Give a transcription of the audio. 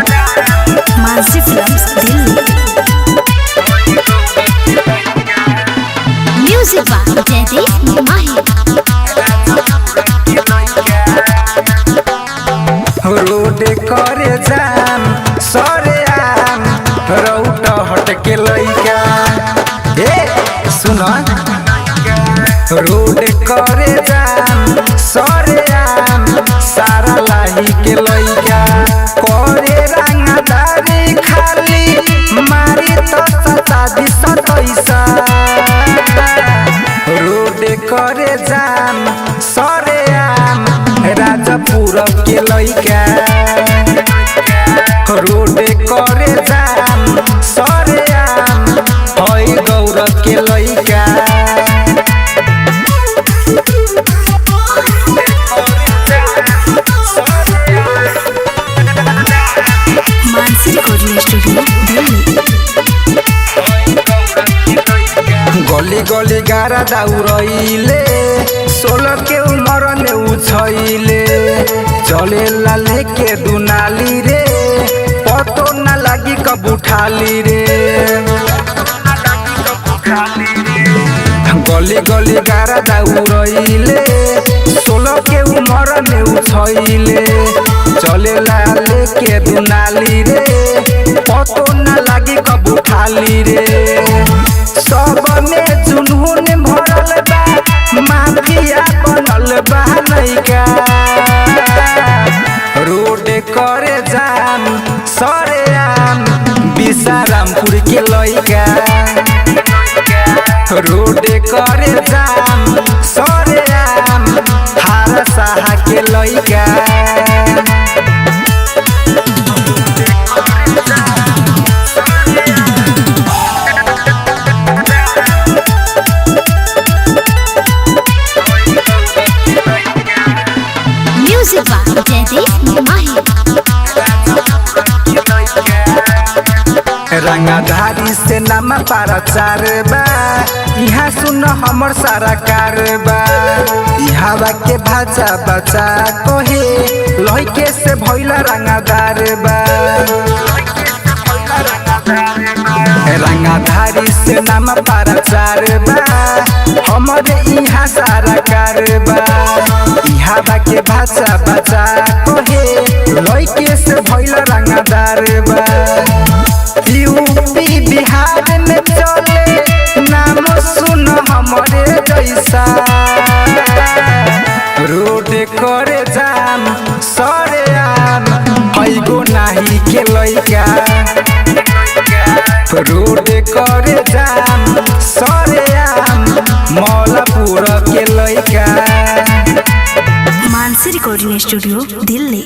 Mansi films Delhi. Music by Jaydeep Mahi. Road करे जाम सरे आम रौट हट के लइका ए सुन रोड करे जाम सरे आम सारा लाही के लइका करे रंगदारी खाली मारी तो सतादी सतैसा रोड करे जाम सरे आम राजापुर के लइका रोड करे जाम सरे आम हई गौर के लइका मानसी रिकॉर्डिंग स्टूडियो दिल्ली। गली गली गारा दाउरइले 16 के उमर में उछइले चले ला लेके दुनाली रे पतो न लागी कब उठाली रे गली गली गारा दाउरइले 16 के उमर में उछइले चले ला लेके दुनाली रे पतो न लागी कब उठाली रे सब में जुनून भरल बा माफिया बनल बा लइका रोड करे जाम सरे आम बिसारामपुर के लइका रोड करे जाम सरे आम हारसाहा के लइका म्यूजिक बाय जयदीप माही। रंगाधारी से नामा पारा चार बा यहाँ सुन हमर सारा कारबा यहाँ के भाषा बचा कहे लइके से भइला रंगादार बा रंगाधारी से नामा पारा चार बा हमरे यहाँ सारा कारबा यहाँ के भाषा बचा कहे लइके से भइला रंगादार बा यूपी बिहार में चले नाम सुन हमरे जैसा रोड करे जाम सरे आम हईगो नाही के लइका रोड करे जाम सरे आम मौलापुर के लइका मानसी रिकॉर्डिंग स्टूडियो दिल्ली।